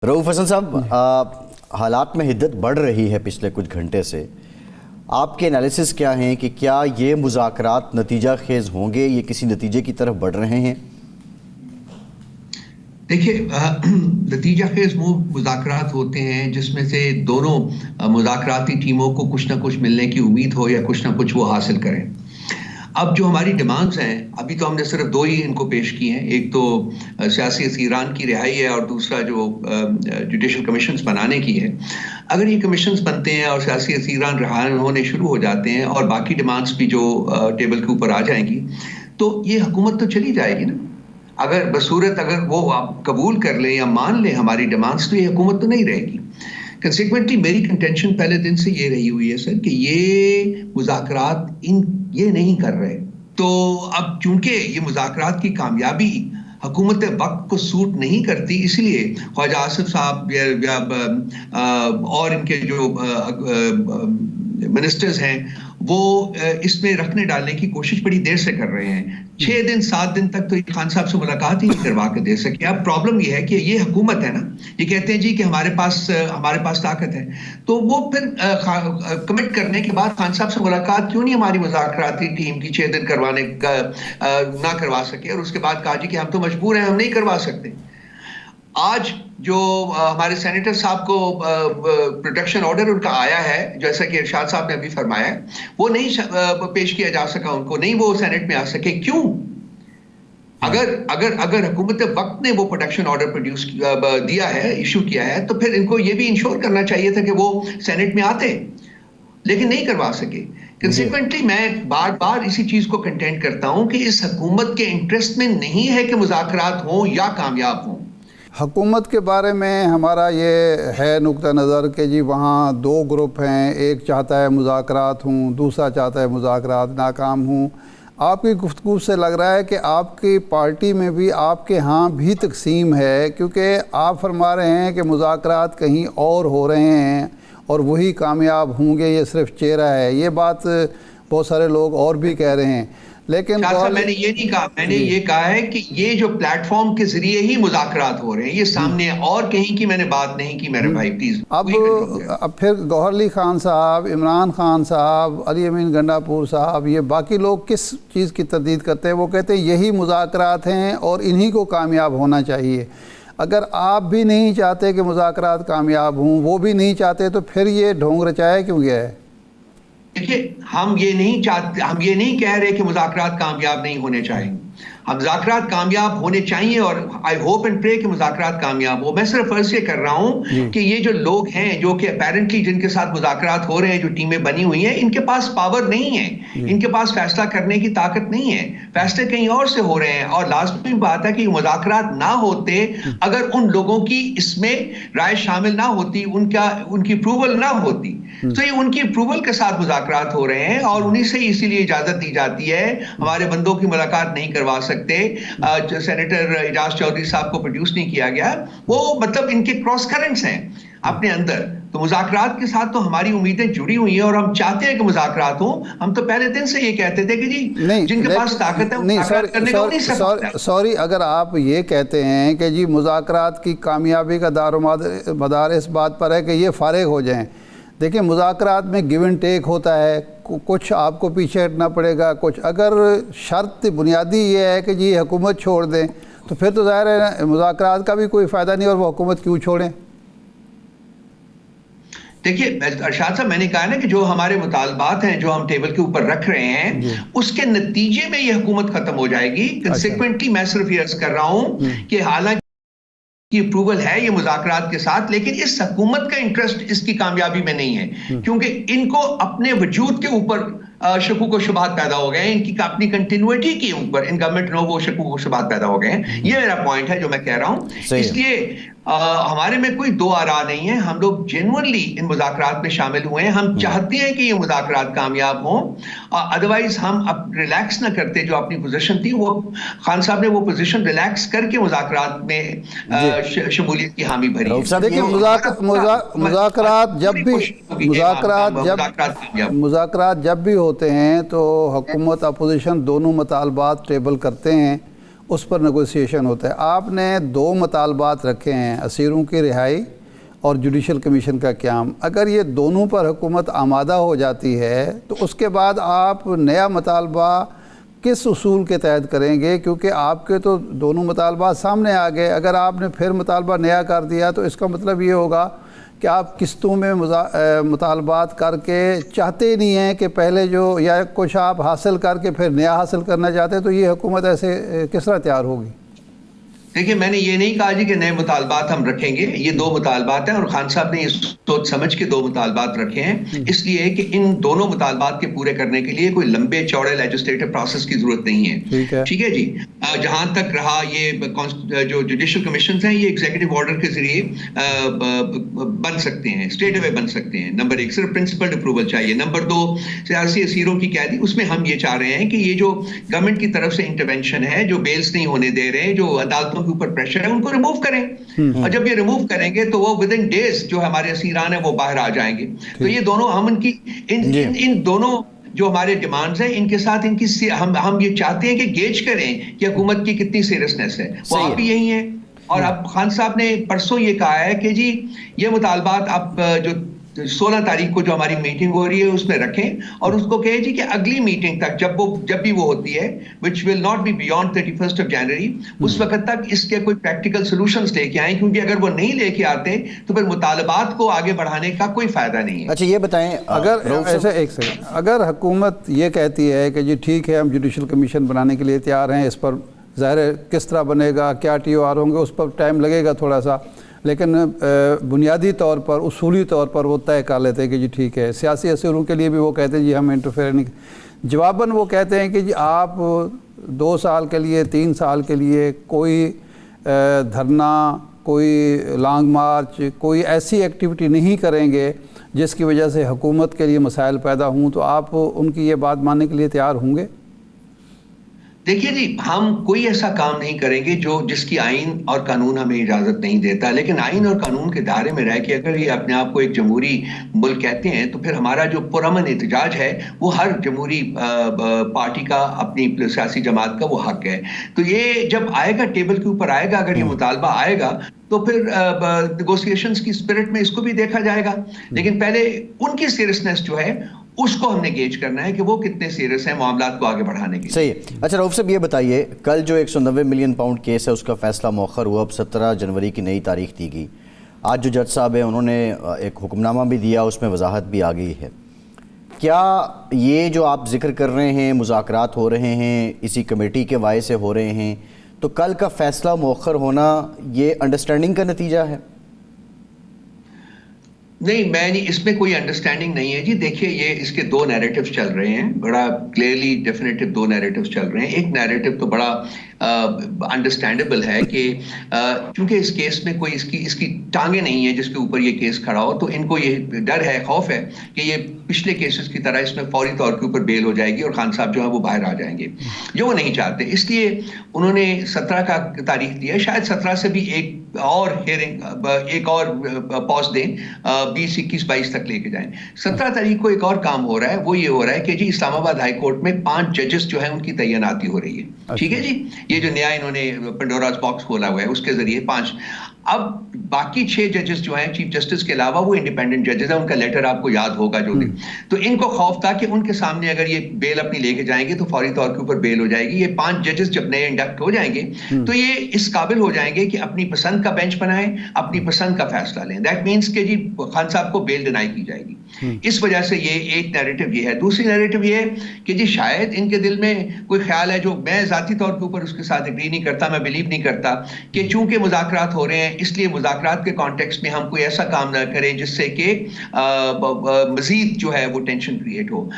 रऊफ हसन साहब, हालात में हिद्दत बढ़ रही है पिछले कुछ घंटे से। आपके एनालिसिस क्या हैं कि क्या ये मुज़ाकरात नतीजा खेज़ होंगे, ये किसी नतीजे की तरफ बढ़ रहे हैं? देखिए, नतीजा खेज़ मुज़ाकरात होते हैं जिसमें से दोनों मुज़ाकराती टीमों को कुछ ना कुछ मिलने की उम्मीद हो या कुछ ना कुछ वो हासिल करें। अब जो हमारी डिमांड्स हैं, अभी तो हमने सिर्फ दो ही इनको पेश की हैं। एक तो सियासी असीरान की रिहाई है और दूसरा जो जुडिशल कमीशंस बनाने की है। अगर ये कमीशंस बनते हैं और सियासी असीरान रिहाई होने शुरू हो जाते हैं और बाकी डिमांड्स भी जो टेबल के ऊपर आ जाएंगी, तो ये हुकूमत तो चली जाएगी ना। अगर बसूरत अगर वो आप कबूल कर लें या मान लें हमारी डिमांड्स, तो ये हुकूमत तो नहीं रहेगी। कंसिक्वेंटली मेरी कंटेंशन पहले दिन से ये रही हुई है सर कि ये मुज़ाकरात ये नहीं कर रहे। तो अब चूंकि ये मुज़ाकरात की कामयाबी हुकूमत वक्त को सूट नहीं करती, इसलिए ख्वाजा आसिफ साहब या और इनके जो मिनिस्टर्स हैं वो इसमें रखने डालने की कोशिश बड़ी देर से कर रहे हैं। 6 दिन 7 दिन तक तो ये खान साहब से मुलाकात ही नहीं करवा के दे सके। अब प्रॉब्लम ये है कि ये हुकूमत है ना, ये कहते हैं जी कि हमारे पास ताकत है, तो वो फिर कमिट करने के बाद खान साहब से मुलाकात क्यों नहीं हमारी मुज़ाकराती टीम की 6 दिन करवाने का ना करवा सके, और उसके बाद कहा जी कि हम तो मजबूर हैं, हम नहीं करवा सकते। आज जो हमारे सेनेटर साहब को प्रोटेक्शन ऑर्डर उनका आया है, जैसा कि इरशाद साहब ने अभी फरमाया है, वो नहीं पेश किया जा सका, उनको नहीं वो सेनेट में आ सके। क्यों? अगर हुकूमत वक्त ने वो प्रोटेक्शन ऑर्डर दिया है, इशू किया है, तो फिर इनको ये भी इंश्योर करना चाहिए था कि वो सेनेट में आते, लेकिन नहीं करवा सके। कंसिक्वेंटली मैं बार बार इसी चीज को कंटेंट करता हूं कि इस हुकूमत के इंटरेस्ट में नहीं है कि मुज़ाकरात हों या कामयाब हों। हुकूमत के बारे में हमारा ये है नुक्ता नज़र कि जी वहाँ दो ग्रुप हैं, एक चाहता है मुज़ाकरात हों, दूसरा चाहता है मुज़ाकरात नाकाम हों। आपकी गुफ्तगू से लग रहा है कि आपकी पार्टी में भी आपके यहाँ भी तकसीम है, क्योंकि आप फरमा रहे हैं कि मुज़ाकरात कहीं और हो रहे हैं और वही कामयाब होंगे, ये सिर्फ चेहरा है। ये बात बहुत सारे लोग और भी कह रहे हैं, लेकिन मैंने ये नहीं कहा। मैंने ये कहा है कि ये जो प्लेटफॉर्म के जरिए ही मुज़ाकरात हो रहे हैं, ये सामने है, और कहीं की मैंने बात नहीं की मेरे भाई, प्लीज। अब फिर गौहर अली खान साहब, इमरान खान साहब, अली अमीन गंडापुर साहब, ये बाकी लोग किस चीज़ की तरदीद करते हैं? वो कहते हैं यही मुज़ाकरात हैं और इन्हीं को कामयाब होना चाहिए। अगर आप भी नहीं चाहते कि मुज़ाकरात कामयाब हों, वो भी नहीं चाहते, तो फिर ये ढोंग रचाया क्यों गया है? देखिए, हम ये नहीं कह रहे कि मुज़ाकरात कामयाब नहीं होने चाहिए। हम मुज़ाकरात कामयाब होने चाहिए और आई होप एंड प्रे कि मुज़ाकरात कामयाब हो। मैं सिर्फ अर्ज़ ये कर रहा हूं कि ये जो लोग हैं जो कि अपेरेंटली जिनके साथ मुज़ाकरात हो रहे हैं, जो टीमें बनी हुई हैं, इनके पास पावर नहीं है, इनके पास फैसला करने की ताकत नहीं है, फैसले कहीं और से हो रहे हैं। और लाजमी बात है कि मुज़ाकरात ना होते, अगर उन लोगों की इसमें राय शामिल ना होती, उनकी अप्रूवल ना होती, तो ये उनकी अप्रूवल के साथ मुज़ाकरात हो रहे हैं और उन्हीं से इसीलिए इजाजत दी जाती है। हमारे बंदों की मुलाकात नहीं करवा सकते, सेनेटर एजाज चौधरी साहब को प्रोड्यूस नहीं किया गया, वो मतलब इनके क्रॉस करंट्स हैं अपने अंदर। तो मुज़ाकरात के साथ तो हमारी उम्मीदें जुड़ी हुई हैं और हम चाहते हैं कि मुज़ाकरात हो। हम तो पहले दिन से ये कहते थे कि जी जिनके पास ताकत है मुज़ाकरात करने को नहीं सकता। सॉरी, अगर आप ये कहते हैं कि जी मुज़ाकरात की कामयाबी का दारोमदार इस बात पर है कि ये फारिग हो जाएं, देखिए मुज़ाकरात में गिव एंड टेक होता है, कुछ आपको पीछे हटना पड़ेगा, कुछ। अगर शर्त बुनियादी ये है कि जी हुकूमत छोड़ दें, तो फिर तो ज़ाहिर है मुज़ाकरात का भी कोई फ़ायदा नहीं, और वो हुकूमत क्यों छोड़ें? देखिए अरशाद साहब, मैंने कहा ना कि जो हमारे मुतालबात हैं जो हम टेबल के ऊपर रख रहे हैं, उसके नतीजे में ये हुकूमत खत्म हो जाएगी। कंसिक्वेंटली मैं सिर्फ ये अर्ज कर रहा हूं कि हालांकि की अप्रूवल है ये मुज़ाकरात के साथ, लेकिन इस हुकूमत का इंटरेस्ट इसकी कामयाबी में नहीं है, क्योंकि इनको अपने वजूद के ऊपर शकूक व शुबहात पैदा हो गए हैं, इनकी अपनी कंटिन्यूटी के ऊपर इन गवर्नमेंट नो वो शकूक व शुबहात पैदा हो गए हैं। ये मेरा पॉइंट है जो मैं कह रहा हूं। इसलिए हमारे में कोई दो आरा नहीं है, हम लोग जेन्युइनली इन मुज़ाकरात में शामिल हुए हैं। हम चाहते हैं कि ये मुज़ाकरात कामयाब हों, अदरवाइज हम अब रिलैक्स ना करते। जो अपनी पोजीशन थी, वो खान साहब ने वो पोजीशन रिलैक्स करके मुज़ाकरात में शमूलियत की हामी भरी है। देखिए मुज़ाकरात जब भी होते हैं तो हुकूमत अपोजिशन दोनों मुतालबात टेबल करते हैं, اس پر نیگوسیشن ہوتا ہے. آپ نے 2 مطالبات رکھے ہیں، اسیروں کی رہائی اور جوڈیشل کمیشن کا قیام. اگر یہ دونوں پر حکومت آمادہ ہو جاتی ہے تو اس کے بعد آپ نیا مطالبہ کس اصول کے تحت کریں گے؟ کیونکہ آپ کے تو دونوں مطالبات سامنے آ گئے. اگر آپ نے پھر مطالبہ نیا کر دیا تو اس کا مطلب یہ ہوگا کہ آپ قسطوں میں مطالبات کر کے چاہتے نہیں ہیں کہ پہلے جو یا کچھ آپ حاصل کر کے پھر نیا حاصل کرنا چاہتے ہیں. تو یہ حکومت ایسے کس طرح تیار ہوگی؟ دیکھیے میں نے یہ نہیں کہا جی کہ نئے مطالبات ہم رکھیں گے. یہ 2 مطالبات ہیں اور خان صاحب نے یہ سوچ سمجھ کے 2 مطالبات رکھے ہیں، اس لیے کہ ان دونوں مطالبات کے پورے کرنے کے لیے کوئی لمبے چوڑے لیجسلیٹو پروسیس کی ضرورت نہیں ہے. ٹھیک ہے جی. جہاں تک رہا یہ جو جوڈیشل کمیشنز ہیں، یہ ایگزیکٹو آرڈر کے ذریعے بن سکتے ہیں، اسٹریٹ اوے بن سکتے ہیں. نمبر 1 صرف پرنسپل اپروول چاہیے. نمبر 2 سیاسی اسیروں کی قیدی، اس میں ہم یہ چاہ رہے ہیں کہ یہ جو گورنمنٹ کی طرف سے انٹرونشن ہے، جو بیلز نہیں ہونے دے رہے، جو عدالتوں کے اوپر پریشر ہے، ان کو ریموو کریں. اور جب یہ ریموو کریں گے تو وہ ود ان ڈیز جو ہمارے اسیران ہیں وہ باہر آ جائیں گے. تو یہ دونوں ہم ان دونوں جو ہمارے ڈیمانڈز ہیں، ان کے ساتھ ان کی ہم یہ چاہتے ہیں کہ گیج کریں کہ حکومت کی کتنی سیریسنس ہے. وہ آپ بھی یہی ہیں. اور اب خان صاحب نے پرسوں یہ کہا ہے کہ جی یہ مطالبات آپ جو 16 تاریخ کو جو ہماری میٹنگ ہو رہی ہے اس میں رکھیں، اور اس کو کہے جی کہ اگلی میٹنگ تک جب بھی وہ ہوتی ہے which will not be beyond 31st of January، اس وقت تک اس کے کوئی پریکٹیکل سولوشنز لے کے آئیں. کیونکہ اگر وہ نہیں لے کے آتے تو پھر مطالبات کو آگے بڑھانے کا کوئی فائدہ نہیں ہے. اچھا یہ بتائیں، اگر ایسے ایک سیکنڈ، اگر حکومت یہ کہتی ہے کہ جی ٹھیک ہے ہم جوڈیشل کمیشن بنانے کے لیے تیار ہیں، اس پر ظاہر ہے کس طرح بنے گا، کیا TOR ہوں گے، اس پر ٹائم لگے گا تھوڑا سا، لیکن بنیادی طور پر اصولی طور پر وہ طے کر لیتے ہیں کہ جی ٹھیک ہے. سیاسی اسیروں کے لیے بھی وہ کہتے ہیں جی ہم انٹرفیئر نہیں. جواباً وہ کہتے ہیں کہ جی آپ 2 سال کے لیے 3 سال کے لیے کوئی دھرنا، کوئی لانگ مارچ، کوئی ایسی ایکٹیویٹی نہیں کریں گے جس کی وجہ سے حکومت کے لیے مسائل پیدا ہوں. تو آپ ان کی یہ بات ماننے کے لیے تیار ہوں گے؟ دیکھیے جی، ہم کوئی ایسا کام نہیں کریں گے جس کی آئین اور قانون ہمیں اجازت نہیں دیتا. لیکن آئین اور قانون کے دائرے میں رہ کے اگر یہ اپنے آپ کو ایک جمہوری ملک کہتے ہیں تو پھر ہمارا جو پرامن احتجاج ہے وہ ہر جمہوری پارٹی کا، اپنی سیاسی جماعت کا وہ حق ہے. تو یہ جب آئے گا، ٹیبل کے اوپر آئے گا، اگر یہ مطالبہ آئے گا تو پھر نیگوسیشنز کی اسپرٹ میں اس کو بھی دیکھا جائے گا. لیکن پہلے ان کی سیریسنس جو ہے اس کو ہم نے گیج کرنا ہے کہ وہ کتنے سیریس ہیں معاملات کو آگے بڑھانے کے لیے. صحیح ہے. اچھا رؤف صاحب یہ بتائیے، کل جو 190 ملین پاؤنڈ کیس ہے اس کا فیصلہ مؤخر ہوا، اب 17 جنوری کی نئی تاریخ دی گئی. آج جو جج صاحب ہیں انہوں نے ایک حکم نامہ بھی دیا، اس میں وضاحت بھی آ گئی ہے. کیا یہ جو آپ ذکر کر رہے ہیں، مذاکرات ہو رہے ہیں، اسی کمیٹی کے وائے سے ہو رہے ہیں، تو کل کا فیصلہ مؤخر ہونا یہ انڈرسٹینڈنگ کا نتیجہ ہے؟ نہیں، اس میں کوئی انڈرسٹینڈنگ نہیں ہے جی. دیکھیے یہ اس کے 2 نیریٹیوز چل رہے ہیں، بڑا کلیئرلی ڈیفینیٹو 2 نیریٹیوز چل رہے ہیں. ایک نیریٹیو تو بڑا انڈرسٹینڈیبل ہے کہ چونکہ اس کیس میں کوئی اس کی ٹانگیں نہیں ہیں جس کے اوپر یہ کیس کھڑا ہو، تو ان کو یہ ڈر ہے، خوف ہے کہ یہ پچھلے کیسز کی طرح اس میں فوری طور کے اوپر بیل ہو جائے گی اور خان صاحب جو ہے وہ باہر آ جائیں گے، جو وہ نہیں چاہتے. اس لیے انہوں نے 17 کا تاریخ دیا. شاید 17 سے بھی ایک اور ہیئرنگ، ایک اور پاز دیں، 20، 21، 22 تک لے کے جائیں. 17 تاریخ کو ایک اور کام ہو رہا ہے، وہ یہ ہو رہا ہے کہ جی اسلام آباد ہائی کورٹ میں 5 ججز جو ہیں ان کی تعیناتی ہو رہی ہے. ٹھیک ہے جی، یہ جو نیا انہوں نے پنڈوراز باکس کھولا ہوا ہے اس کے ذریعے 5. اب باقی 6 ججز جو ہیں چیف جسٹس کے علاوہ وہ انڈیپینڈنٹ ججز ہیں، ان کا لیٹر آپ کو یاد ہوگا جو بھی. تو ان کو خوف تھا کہ ان کے سامنے اگر یہ بیل اپنی لے کے جائیں گے تو فوری طور کے اوپر بیل ہو جائے گی. یہ 5 ججز جب نئے انڈکٹ ہو جائیں گے تو یہ اس قابل ہو جائیں گے کہ اپنی پسند کا بینچ بنائیں، اپنی پسند کا فیصلہ لیں. دیٹ مینس کہ جی خان صاحب کو بیل ڈینائی کی جائے گی. اس وجہ سے یہ ایک نیریٹو یہ ہے. دوسری نیریٹو یہ ہے کہ جی شاید ان کے دل میں کوئی خیال ہے جو میں ذاتی طور کے اوپر اس کے ساتھ اگری نہیں کرتا، میں بلیو نہیں کرتا، کہ چونکہ مذاکرات ہو رہے ہیں اس لیے مذاکرات کے کانٹیکسٹ میں ہم کوئی ایسا کام نہ کریں جس سے کہ مزید جو ہے وہ ٹینشن کریٹ ہو.